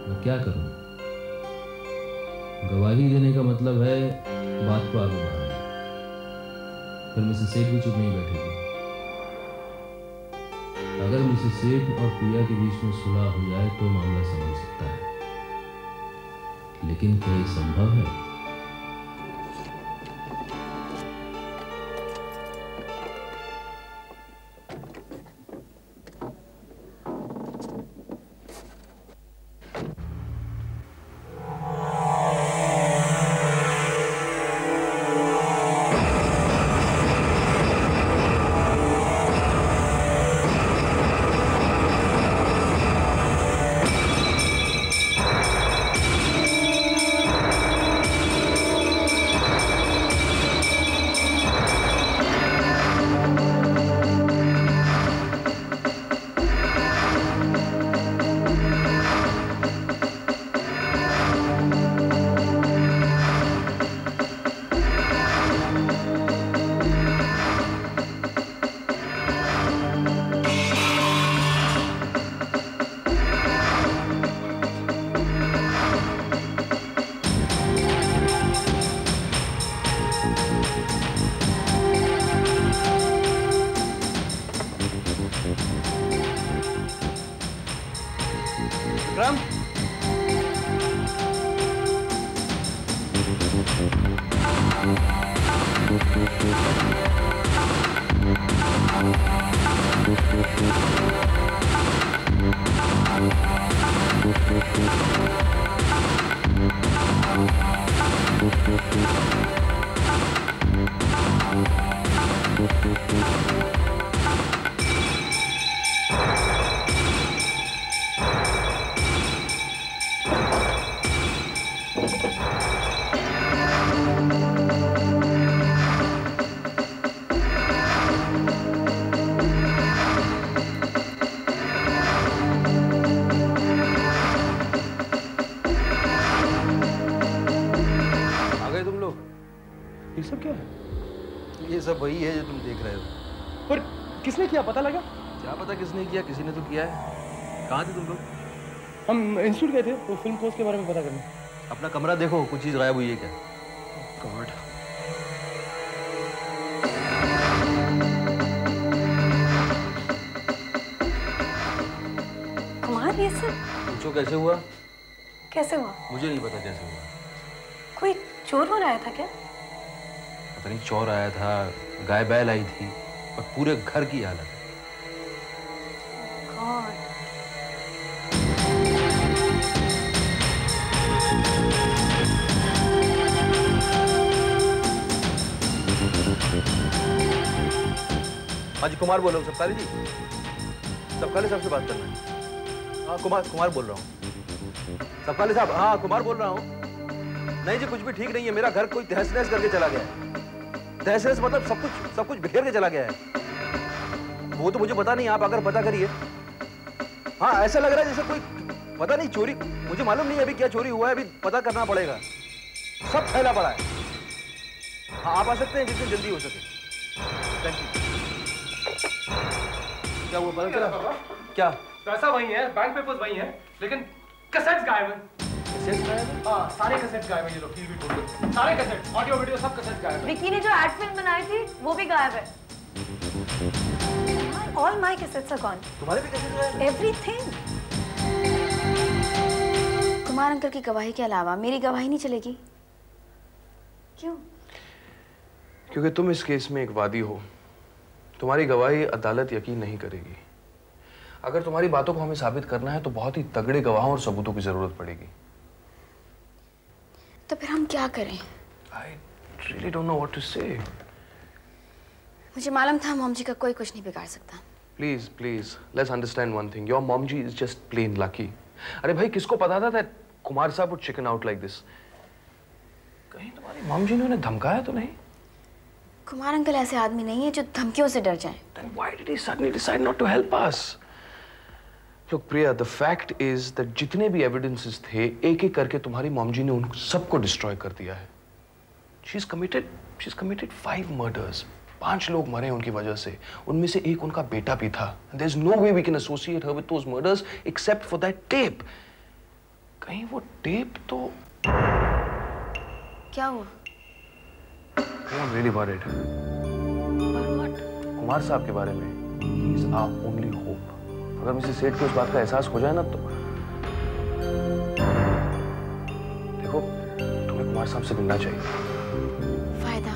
मैं क्या करूं? गवाही देने का मतलब है बात को आगे बढ़ाना। फिर मिसेस सेठ भी चुप नहीं बैठेगी। अगर मिसेस सेठ और प्रिया के बीच में सुलह हो जाए तो मामला संभल सकता है, लेकिन क्या ये संभव है? सब वही है जो तुम देख रहे हो। पर किसने किया पता लगा? क्या पता किसने किया, किसी ने तो किया है। कहाँ थे तुम लोग? हम इंस्टीट्यूट गए थे तो फिल्म पोस्ट के बारे में पता करने। अपना कमरा देखो, कुछ चीज गायब हुई है क्या? गॉड। कुमार ये सब पूछो कैसे हुआ? कैसे हुआ? मुझे नहीं पता कैसे हुआ। कोई चोर हो रहा था क्या? पता नहीं चोर आया था, गाय बैल आई थी और पूरे घर की हालत है। गॉड। हाँ जी, कुमार बोल रहा हूँ। सबकाली जी, सबकाली साहब से बात करना है। हाँ कुमार बोल रहा हूँ। सबकाली साहब, हाँ कुमार बोल रहा हूँ। नहीं जी, कुछ भी ठीक नहीं है। मेरा घर कोई तहस नहस करके चला गया है। तहस नहस मतलब सब कुछ बिखेर के चला गया है। वो तो मुझे पता नहीं, आप अगर पता करिए। हाँ ऐसा लग रहा है जैसे कोई, पता नहीं चोरी, मुझे मालूम नहीं अभी क्या चोरी हुआ है, अभी पता करना पड़ेगा। सब फैला पड़ा है। हाँ आप आ सकते हैं जितनी जल्दी हो सके। Thank you. क्या हुआ पता चला? क्या? पैसा वही है, बैंक पेपर्स वही है, लेकिन कैसेट्स गायब है। हाँ, सारे कैसेट्स गायब है। ये लोग टीवी टोटल सारे कैसेट, ऑडियो वीडियो सब कैसेट्स गायब है। विकी ने जो एड फिल्म बनाई थी वो भी गायब है। All my cassettes are gone. तुम्हारे भी कैसेट्स गायब? Everything. कुमार अंकल की गवाही के अलावा मेरी गवाही नहीं चलेगी? क्यों? क्योंकि तुम इस केस में एक वादी हो। तुम्हारी गवाही अदालत यकीन नहीं करेगी। अगर तुम्हारी बातों को हमें साबित करना है तो बहुत ही तगड़े गवाहों और सबूतों की जरूरत पड़ेगी। तो फिर हम क्या करें? I really don't know what to say. मुझे मालूम था मॉम जी का कोई कुछ नहीं बिगाड़ सकता। Please, let's understand one thing. Your mom ji is just plain lucky. अरे भाई, किसको पता था that कुमार साहब would chicken out like this? कहीं तुम्हारी मॉम जी ने उन्हें धमकाया तो नहीं? कुमार अंकल ऐसे आदमी नहीं है जो धमकियों से डर जाए। Then why did he suddenly decide not to help us? Look, Priya, the fact is that जितने भी evidences थे, एक-एक करके तुम्हारी मॉम जी ने उन सबको डिस्ट्रॉय कर दिया है। She's committed 5 murders. 5 लोग मरे उनकी वजह से। उनमें से एक उनका बेटा भी था। There's no way we can associate her with those murders except for that tape. कहीं वो टेप तो क्या हुआ? I'm really worried. कुमार साहब के बारे में he is our only hope. अगर मिसेस सेठ को इस बात का एहसास हो जाए ना तो देखो तुम्हें कुमार साहब से मिलना चाहिए। फायदा?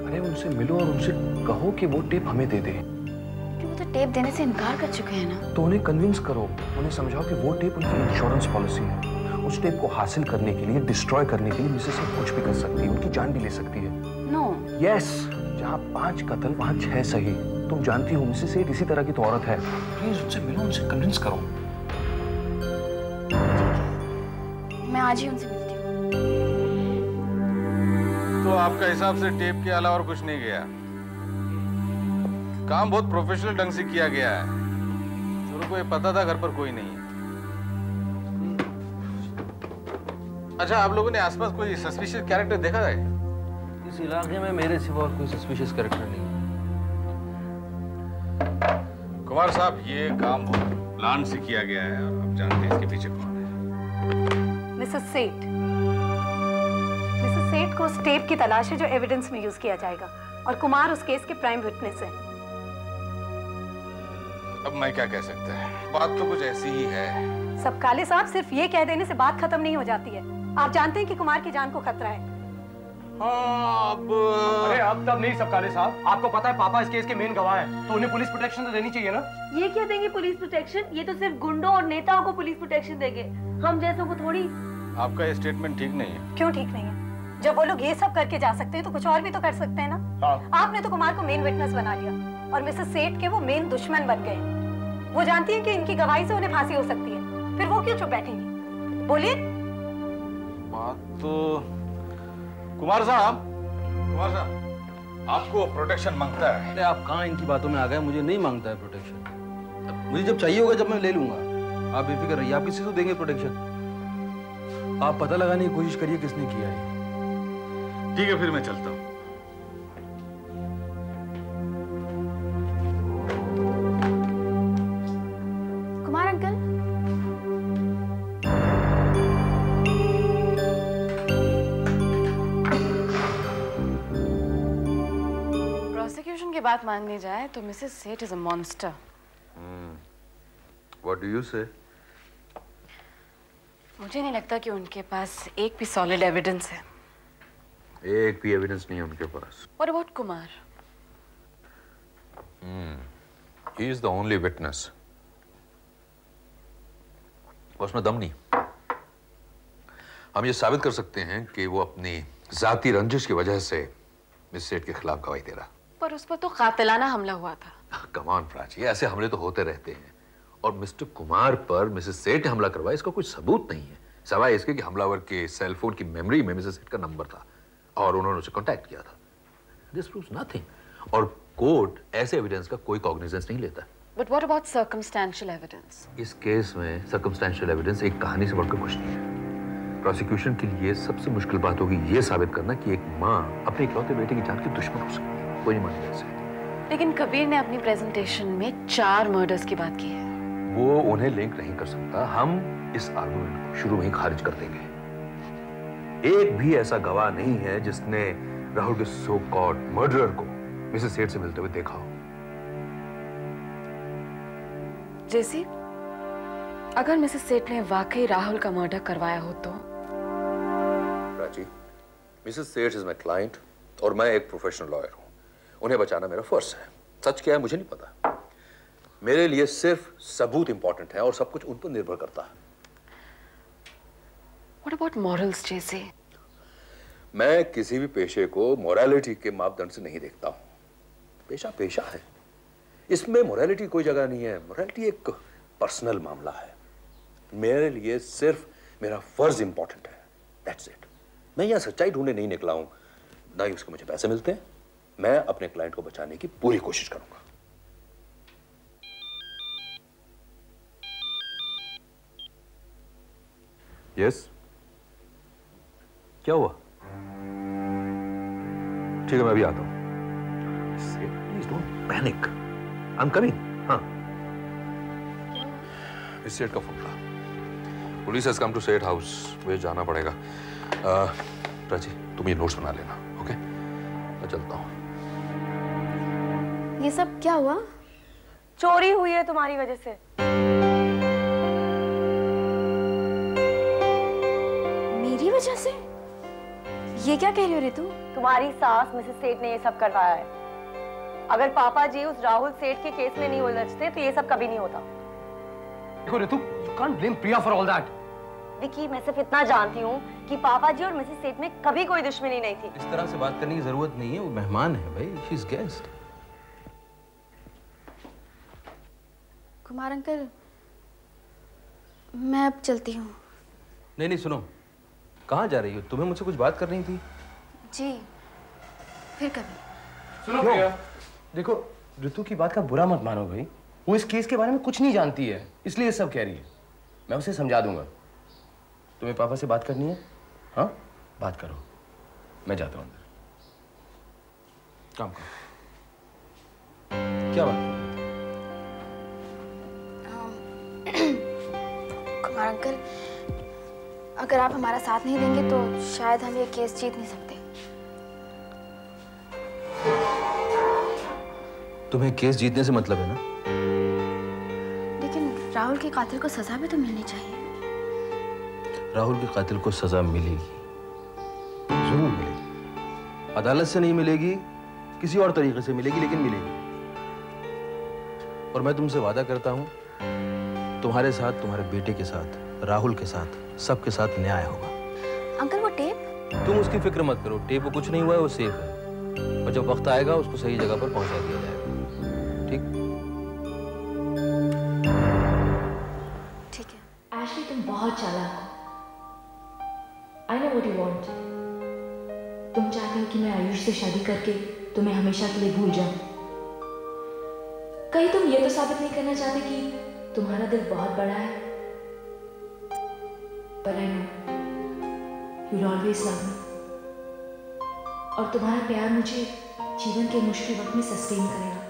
अरे उनसे मिलो और उनसे कहो कि वो टेप हमें दे दे। कि वो तो टेप देने से इनकार कर चुके हैं ना। तो उन्हें कन्विंस करो, उन्हें समझाओ कि वो टेप उनकी इंश्योरेंस पॉलिसी है। उस टेप को हासिल करने के लिए, डिस्ट्रॉय करने के लिए मिसेस सेठ कुछ भी कर सकती है, उनकी जान भी ले सकती है। नो। यस, जहाँ 5 कत्ल वहाँ 6 सही। तुम जानती हो मिसेस सेठ इसी तरह की तो औरत है। प्लीज उनसे मिलो, उनसे कन्विंस करो। मैं आज ही उनसे मिलती हूँ। तो आपका हिसाब से टेप के अलावा और कुछ नहीं गया? काम बहुत प्रोफेशनल ढंग से किया गया है। चोरों को ये पता था घर पर कोई नहीं है। अच्छा, आप लोगों ने आसपास कोई सस्पिशियस कैरेक्टर देखा है? इस इलाके में मेरे सिवा और कोई सस्पिशियस कैरेक्टर नहीं है। कुमार साहब, ये काम बहुत प्लान से किया गया है और आप जानते हैं इसके पीछे कौन है। मिसेस सेठ। मिसेस सेठ को उस टेप की तलाश है जो एविडेंस में यूज किया जाएगा, और कुमार उस केस के प्राइम विटनेस है। अब मैं क्या कह सकता है, बात तो कुछ ऐसी ही है। सब काले साहब, सिर्फ ये कह देने से बात खत्म नहीं हो जाती है। आप जानते हैं कि कुमार की जान को खतरा है। हाँ, अरे अब तब नहीं सब काले साहब, आपको पता है पापा इस केस के मेन गवाह हैं, तो उन्हें पुलिस प्रोटेक्शन तो देनी चाहिए ना। ये क्या देंगे पुलिस प्रोटेक्शन? ये तो सिर्फ गुंडों और नेताओं को पुलिस प्रोटेक्शन देंगे, हम जैसों को थोड़ी। आपका ये स्टेटमेंट ठीक नहीं है। क्यों ठीक नहीं है? जब वो लोग ये सब करके जा सकते हैं तो कुछ और भी तो कर सकते हैं ना। हाँ। आपने तो कुमार को मेन विटनेस बना लिया और मिसेस सेठ के वो मेन दुश्मन बन गए। वो जानती है कि इनकी गवाही से उन्हें फांसी हो सकती है, फिर वो क्यों चुप बैठेंगी? बोलिए। बात तो कुमार साहब आपको प्रोटेक्शन मांगता है। अरे आप कहाँ इनकी बातों में आ गए? मुझे नहीं मांगता है प्रोटेक्शन। मुझे जब चाहिए होगा जब मैं ले लूंगा। आप बेफिक्र रहिए, आप किसी को देंगे प्रोटेक्शन। आप पता लगाने की कोशिश करिए किसने किया है। ठीक है, फिर मैं चलता हूँ। कुमार अंकल। प्रोसिक्यूशन की बात माननी जाए तो मिसेस सेठ is a monster. What do you say? मुझे नहीं लगता कि उनके पास एक भी सॉलिड एविडेंस है। एक भी एविडेंस नहीं है उनके पास। What about Kumar? He is the only witness. उसमें दम नहीं। हम ये साबित कर सकते हैं कि वो अपनी जाती रंजिश की वजह से मिस सेठ के खिलाफ गवाही दे रहा। पर उस पर तो कातिलाना हमला हुआ था। कम ऑन प्राची, ऐसे हमले तो होते रहते हैं। और मिस्टर कुमार पर मिसेस सेठ ने हमला करवाया, इसका कोई सबूत नहीं है सिवाय इसके कि हमलावर के सेलफोन की मेमोरी में मिसेस सेठ का नंबर था और उन्होंने उसे कांटेक्ट किया था। This proves nothing. और कोर्ट ऐसे एविडेंस का कोई कॉग्निजेंस नहीं लेता। But what about circumstantial evidence? इस केस में सर्कमस्टेंशियल एविडेंस एक कहानी से बढ़कर कुछ नहीं है। प्रोसिक्यूशन के लिए सबसे मुश्किल बात होगी ये साबित करना कि एक माँ अपने इकलौते बेटे की जान की दुश्मन हो सकती है। कोई नहीं मानेगा इसे। लेकिन कबीर ने अपनी प्रेजेंटेशन में 4 मर्डर्स की बात की है। वो उन्हें लिंक नहीं कर सकता। हम इस आर्गुमेंट को शुरू में ही खारिज कर देंगे। एक भी ऐसा गवाह नहीं है जिसने राहुल के सो कॉल्ड मर्डरर को मिसेस सेठ से मिलते हुए देखा हो। जैसी अगर मिसेस सेठ ने वाकई राहुल का मर्डर करवाया हो तो? प्राची, मिसेस सेठ इज माय क्लाइंट और मैं एक प्रोफेशनल लॉयर हूं। उन्हें बचाना मेरा फर्ज है। सच क्या है मुझे नहीं पता। मेरे लिए सिर्फ सबूत इंपॉर्टेंट है और सब कुछ उन पर निर्भर करता है। What about morals, जैसे? मैं किसी भी पेशे को मोरालिटी के मापदंड से नहीं देखता हूं। पेशा पेशा है, इसमें मोरालिटी कोई जगह नहीं है। मोरालिटी एक पर्सनल मामला है। मेरे लिए सिर्फ मेरा फर्ज इंपॉर्टेंट है। That's it. मैं यहां सच्चाई ढूंढने नहीं निकला हूं, ना ही उसके मुझे पैसे मिलते हैं। मैं अपने क्लाइंट को बचाने की पूरी कोशिश करूंगा। यस, क्या हुआ? ठीक है, मैं अभी आता हूं। Please don't panic, I am coming. हाँ, इस सेट का फोन था। पुलिस हैज कम टू सेठ हाउस, मुझे जाना पड़ेगा। प्राची तुम ये नोट्स बना लेना, ओके? मैं चलता हूँ। ये सब क्या हुआ? चोरी हुई है तुम्हारी वजह से। मेरी वजह से? ये क्या कह रही हो रितु? तुम्हारी सास मिसेस सेठ ने ये सब करवाया है। अगर पापा जी उस राहुल सेठ के केस में नहीं उलझते तो ये सब कभी नहीं होता। देखो Ritu, you can't blame Priya for all that. Vicky, मैं सिर्फ इतना जानती हूँ कि पापा जी और मिसेस सेठ में कभी कोई दुश्मनी नहीं थी। इस तरह से बात करने की जरूरत नहीं है, वो मेहमान है भाई, she is guest. Kumar uncle, मैं अब चलती हूँ। नहीं सुनो, कहाँ जा रही हो? तुम्हें मुझसे कुछ बात करनी थी। जी, फिर कभी। सुनो प्रिया, देखो ऋतु की बात का बुरा मत मानो भाई। वो इस केस के बारे में कुछ नहीं जानती है, इसलिए सब कह रही है। मैं उसे समझा दूंगा। तुम्हें पापा से बात करनी है? हाँ, बात करो। मैं जाता हूँ अंदर। काम करो। क्या बात? कुमार अंकल, अगर आप हमारा साथ नहीं देंगे तो शायद हम ये केस जीत नहीं सकते। तुम्हें केस जीतने से मतलब है ना? लेकिन राहुल के कातिल को सजा भी तो मिलनी चाहिए। राहुल के कातिल को सजा मिलेगी, जरूर मिलेगी। अदालत से नहीं मिलेगी, किसी और तरीके से मिलेगी, लेकिन मिलेगी। और मैं तुमसे वादा करता हूं, तुम्हारे साथ, तुम्हारे बेटे के साथ, राहुल के साथ, सबके साथ न्याय होगा। अंकल वो टेप? तुम उसकी फिक्र मत करो, टेप को कुछ नहीं हुआ है, वो सेफ है। और जब वक्त आएगा उसको सही जगह पर पहुंचा दिया जाएगा। ठीक? ठीक है। एशली, तुम बहुत चालाक हो। I know what you want. तुम चाहते हो कि मैं आयुष से शादी करके तुम्हें हमेशा के लिए भूल जाऊं। कहीं तुम ये तो साबित नहीं करना चाहते कि तुम्हारा दिल बहुत बड़ा है। But I know you'll always love me. और तुम्हारा प्यार मुझे जीवन के मुश्किल वक्त में सस्टेन करेगा।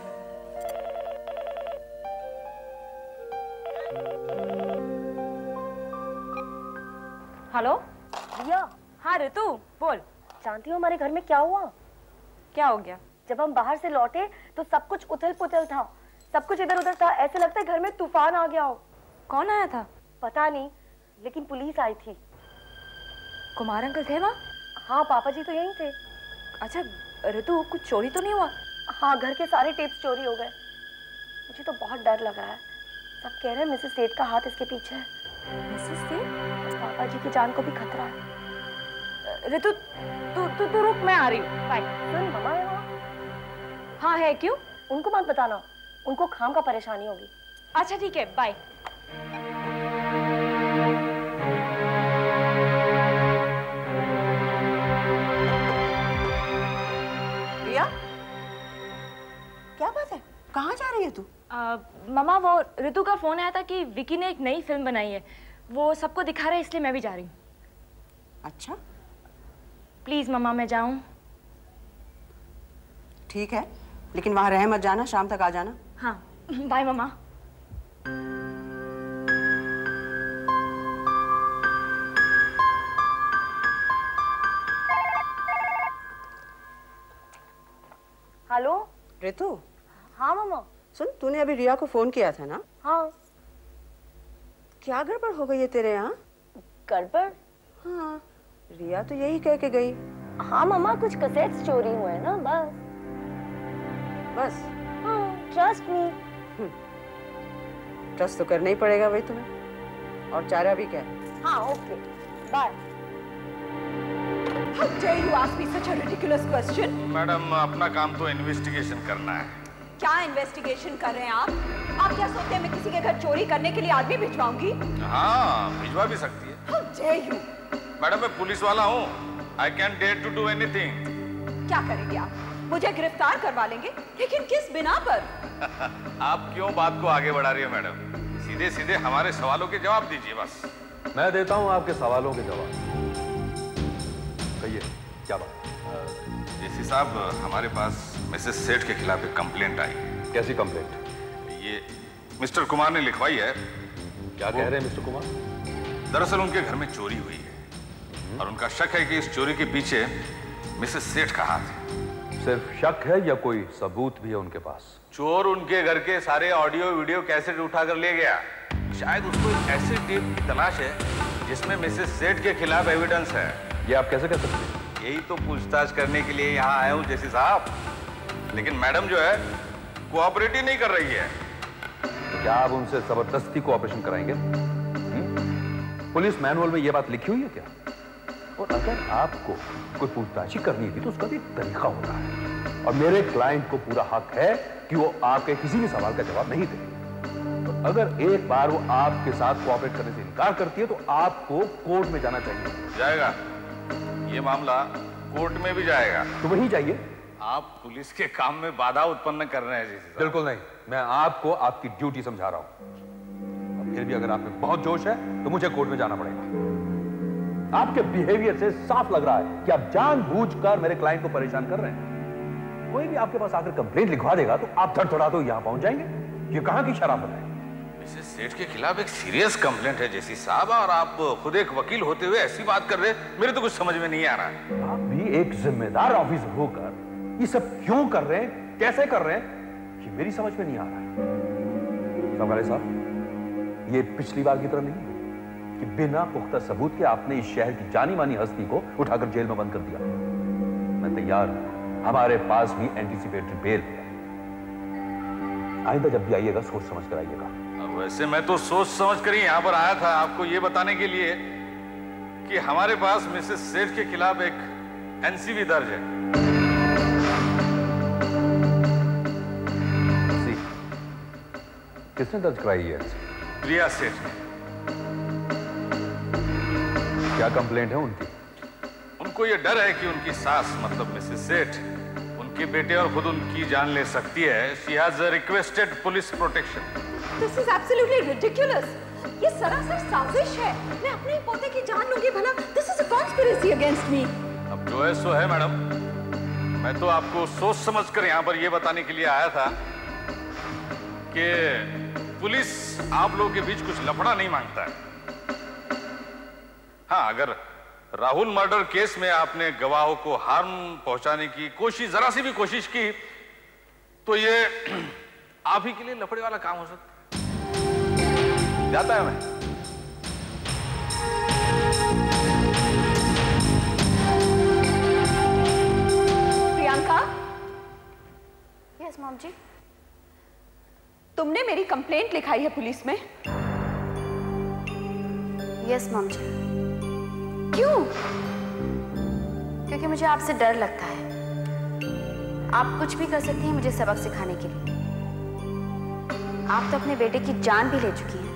हेलो रिया। हाँ ऋतु, बोल। जानती हो हमारे घर में क्या हुआ? क्या हो गया? जब हम बाहर से लौटे तो सब कुछ उथल पुथल था, सब कुछ इधर उधर था। ऐसे लगता है घर में तूफान आ गया हो। कौन आया था? पता नहीं, लेकिन पुलिस आई थी। कुमार अंकल थे वहाँ? हाँ, पापा जी तो यहीं थे। अच्छा ऋतु, कुछ चोरी तो नहीं हुआ? हाँ, घर के सारे टेप्स चोरी हो गए। मुझे तो बहुत डर लग रहा है। सब कह रहे हैं मिसेस सेठ का हाथ इसके पीछे है। मिसेस सेठ? पापा जी की जान को भी खतरा है। ऋतु तू रुक, मैं आ रही हूँ। बाय। सुन, मामा है वहाँ? हाँ है, क्यों? उनको मत बताना, उनको खाम का परेशानी होगी। अच्छा ठीक है, बाय। प्रिया, क्या बात है? कहाँ जा रही है तू? मामा, वो ऋतु का फोन आया था कि विकी ने एक नई फिल्म बनाई है, वो सबको दिखा रहे हैं, इसलिए मैं भी जा रही हूँ। अच्छा, प्लीज मामा, मैं जाऊँ? ठीक है, लेकिन वहां रह मत जाना, शाम तक आ जाना। हाँ, बाय मामा। हेलो ऋतु। हाँ मामा। सुन, तूने अभी रिया को फोन किया था ना? हाँ। क्या गड़बड़ हो गई है तेरे यहाँ? गड़बड़? हाँ, रिया तो यही कह के गई। हाँ मामा, कुछ कैसेट्स चोरी हुए हैं ना, बस। बस? हाँ, ट्रस्ट मी। ट्रस्ट तो करना ही पड़ेगा भाई तुम्हें, और चारा भी क्या है। हाँ, okay, bye. How dare you ask me such a ridiculous question? Madam, अपना काम तो इन्वेस्टिगेशन करना है। क्या इन्वेस्टिगेशन कर रहे हैं आप? आप क्या सोचते हैं मैं किसी के घर चोरी करने के लिए आदमी भिजवाऊंगी? हाँ, भिजवा भी सकती है। How dare you? मैडम, मैं पुलिस वाला हूँ। I can dare to do anything. क्या करेंगे आप? मुझे गिरफ्तार करवा लेंगे, लेकिन किस बिना पर? आप क्यों बात को आगे बढ़ा रही हो मैडम? सीधे सीधे हमारे सवालों के जवाब दीजिए बस। मैं देता हूँ आपके सवालों के जवाब। कहिए, क्या बात? जेसी साहब, हमारे पास मिसेस सेठ के खिलाफ एक कंप्लेंट आई है। कैसी कंप्लेंट? ये मिस्टर कुमार ने लिखवाई है। क्या कह रहे हैं मिस्टर कुमार? दरअसल उनके घर में चोरी हुई है और उनका शक है कि इस चोरी के पीछे मिसेस सेठ का हाथ है। सिर्फ शक है या कोई सबूत भी है उनके पास? चोर उनके घर के सारे ऑडियो वीडियो कैसेट उठाकर ले गया। शायद उसको एक ऐसी टेप की तलाश है जिसमें मिसेस सेठ के खिलाफ एविडेंस है। ये आप कैसे कर सकते हैं? यही तो पूछताछ करने के लिए यहाँ आया हूँ जेसी साहब, लेकिन मैडम जो है कोऑपरेट ही नहीं कर रही है। तो क्या आप उनसे जबरदस्ती कोऑपरेशन कराएंगे? पुलिस मैनुअल में ये बात लिखी हुई है क्या? और अगर आपको कोई पूछताछ करनी थी तो उसका भी तरीका होता है, और मेरे क्लाइंट को पूरा हक है कि वो आपके किसी भी सवाल का जवाब नहीं दे। और अगर एक बार वो आपके साथ कोऑपरेट करने से इनकार करती है तो आपको कोर्ट में जाना चाहिए। जाएगा, ये मामला कोर्ट में भी जाएगा। तो वहीं जाइए। आप पुलिस के काम में बाधा उत्पन्न कर रहे हैं जी। बिल्कुल नहीं, मैं आपको आपकी ड्यूटी समझा रहा हूं। और फिर भी अगर आप में बहुत जोश है तो मुझे कोर्ट में जाना पड़ेगा। आपके बिहेवियर से साफ लग रहा है कि आप जानबूझकर मेरे क्लाइंट को परेशान कर रहे हैं। कोई भी आपके पास आकर कंप्लेंट लिखवा देगा तो आप धड़धड़ा तो यहां पहुंच जाएंगे। ये कहां की शराफत है? मिसेस सेठ के खिलाफ एक सीरियस कंप्लेंट है जेसी साहब, और आप खुद एक वकील होते हुए ऐसी बात कर रहे, मेरे तो कुछ समझ में नहीं आ रहा है। आप भी एक जिम्मेदार ऑफिसर होकर ये सब क्यों कर रहे हैं, कैसे कर रहे हैं, ये मेरी समझ में नहीं आ रहा है। समझे साहब, ये पिछली बार की तरह नहीं है कि बिना पुख्ता सबूत के आपने इस शहर की जानी मानी हस्ती को उठाकर जेल में बंद कर दिया। मैं तैयार हूं, हमारे पास भी एंटीसिपेटरी बेल है। आइंदा जब भी आइएगा सोच समझ कर आइएगा। वैसे मैं तो सोच समझ कर ही यहां पर आया था, आपको यह बताने के लिए कि हमारे पास मिसेस सेठ के खिलाफ एक एनसीबी दर्ज है। किसने दर्ज कराई है? प्रिया सेठ। क्या कंप्लेंट है उनकी? उनको ये डर है कि उनकी सास मतलब मिसेस सेठ उनके बेटे और खुद उनकी जान ले सकती है। She has requested police protection. This is absolutely ridiculous. ये सरासर साजिश है। मैं अपने पोते की जान लूंगी भला। This is a conspiracy against me. अब जो है सो है मैडम। मैं तो आपको सोच समझकर यहाँ पर ये बताने के लिए आया था कि पुलिस आप लोगों के बीच कुछ लफड़ा नहीं मांगता है। हाँ, अगर राहुल मर्डर केस में आपने गवाहों को हार्म पहुंचाने की कोशिश, जरा सी भी कोशिश की, तो ये आप ही के लिए लफड़े वाला काम हो सकता है। जाता है मैं। प्रियंका। यस मॉम जी। तुमने मेरी कंप्लेंट लिखाई है पुलिस में? यस मॉम जी। क्यों? क्योंकि मुझे आपसे डर लगता है। आप कुछ भी कर सकती हैं मुझे सबक सिखाने के लिए। आप तो अपने बेटे की जान भी ले चुकी हैं।